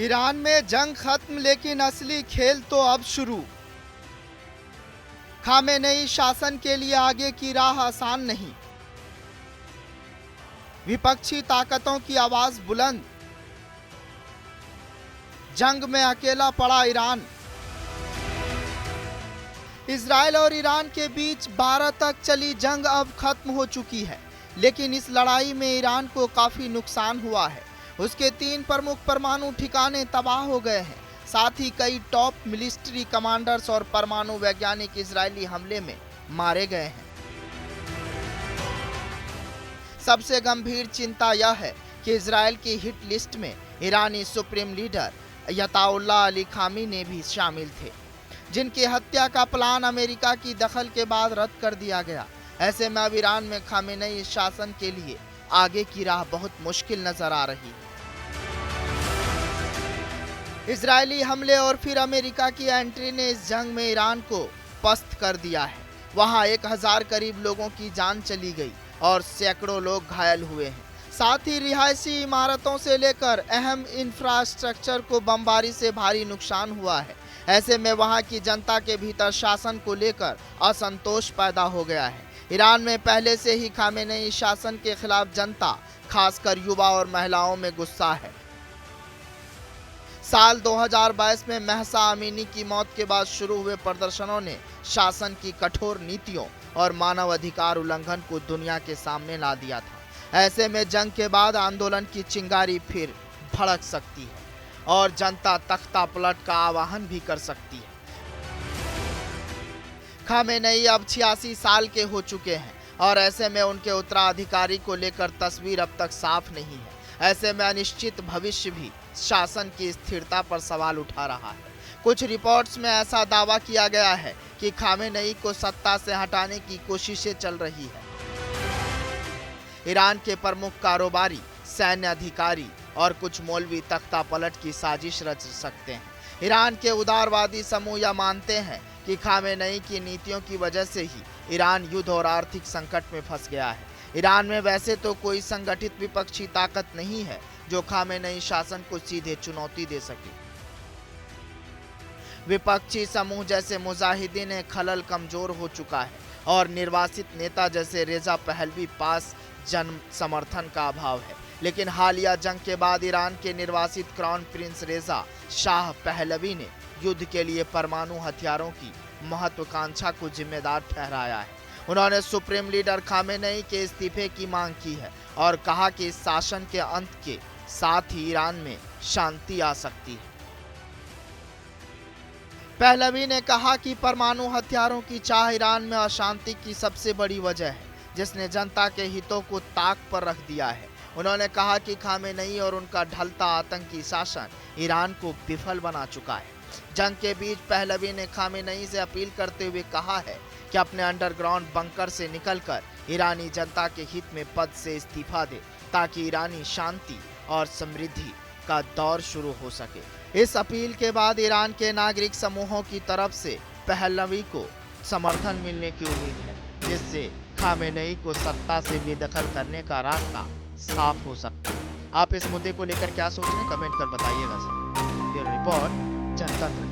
Iran में जंग खत्म, लेकिन असली खेल तो अब शुरू। खामेनेई शासन के लिए आगे की राह आसान नहीं। विपक्षी ताकतों की आवाज बुलंद। जंग में अकेला पड़ा ईरान। इजराइल और ईरान के बीच 12 तक चली जंग अब खत्म हो चुकी है, लेकिन इस लड़ाई में ईरान को काफी नुकसान हुआ है। उसके 3 प्रमुख परमाणु ठिकाने तबाह हो गए हैं। साथ ही कई टॉप मिलिट्री कमांडर्स और परमाणु वैज्ञानिक इजरायली हमले में मारे गए हैं। सबसे गंभीर चिंता यह है कि इजराइल की हिट लिस्ट में ईरानी सुप्रीम लीडर अयतोल्लाह अली खामेनी भी शामिल थे, जिनकी हत्या का प्लान अमेरिका की दखल के बाद रद्द कर दिया गया। ऐसे में अब ईरान में खामेनेई शासन के लिए आगे की राह बहुत मुश्किल नजर आ रही है। इजरायली हमले और फिर अमेरिका की एंट्री ने इस जंग में ईरान को पस्त कर दिया है। वहां 1000 करीब लोगों की जान चली गई और सैकड़ों लोग घायल हुए हैं। साथ ही रिहायशी इमारतों से लेकर अहम इंफ्रास्ट्रक्चर को बमबारी से भारी नुकसान हुआ है। ऐसे में वहां की जनता के भीतर शासन को लेकर असंतोष पैदा हो गया है। ईरान में पहले से ही खामेनेई शासन के खिलाफ जनता, खासकर युवा और महिलाओं में गुस्सा है। साल 2022 में महसा अमीनी की मौत के बाद शुरू हुए प्रदर्शनों ने शासन की कठोर नीतियों और मानव अधिकार उल्लंघन को दुनिया के सामने ला दिया था। ऐसे में जंग के बाद आंदोलन की चिंगारी फिर भड़क सकती है और जनता तख्ता पलट का आह्वान भी कर सकती है। खामेनेई अब 86 साल के हो चुके हैं और ऐसे में उनके उत्तराधिकारी को लेकर तस्वीर अब तक साफ नहीं है। ऐसे में अनिश्चित भविष्य भी शासन की स्थिरता पर सवाल उठा रहा है। कुछ रिपोर्ट्स में ऐसा दावा किया गया है कि खामेनेई को सत्ता से हटाने की कोशिशें चल रही है। ईरान के प्रमुख कारोबारी, सैन्य अधिकारी और कुछ मौलवी तख्ता पलट की साजिश रच सकते हैं। ईरान के उदारवादी समूह यह मानते हैं कि खामेनेई की नीतियों की वजह से ही ईरान युद्ध और आर्थिक संकट में फंस गया है। ईरान में वैसे तो कोई संगठित विपक्षी ताकत नहीं है जो खामेनेई शासन को सीधे चुनौती दे सके। विपक्षी समूह जैसे मुजाहिदीन खलल कमजोर हो चुका है और निर्वासित नेता जैसे रेजा पहलवी पास जन समर्थन का अभाव है। लेकिन हालिया जंग के बाद ईरान के निर्वासित क्राउन प्रिंस रेजा शाह पहलवी ने युद्ध के लिए परमाणु हथियारों की महत्वाकांक्षा को जिम्मेदार ठहराया है। उन्होंने सुप्रीम लीडर खामेनेई के इस्तीफे की मांग की है और कहा कि इस शासन के अंत के साथ ही ईरान में शांति आ सकती है। पहलवी ने कहा कि परमाणु हथियारों की चाह ईरान में अशांति की सबसे बड़ी वजह है, जिसने जनता के हितों को ताक पर रख दिया है। उन्होंने कहा कि खामेनेई और उनका ढलता आतंकी शासन ईरान को विफल बना चुका है। जंग के बीच पहलवी ने खामेनेई से अपील करते हुए कहा है कि अपने अंडरग्राउंड बंकर से निकलकर ईरानी जनता के हित में पद से इस्तीफा दे, ताकि ईरानी शांति और समृद्धि का दौर शुरू हो सके। इस अपील के बाद ईरान के नागरिक समूहों की तरफ से पहलवी को समर्थन मिलने की उम्मीद है, जिससे खामेनेई को सत्ता से बेदखल करने का रास्ता साफ हो सकता है। आप इस मुद्दे को लेकर क्या सोच रहे हैं, कमेंट कर बताइएगा। रिपोर्ट जनता तक।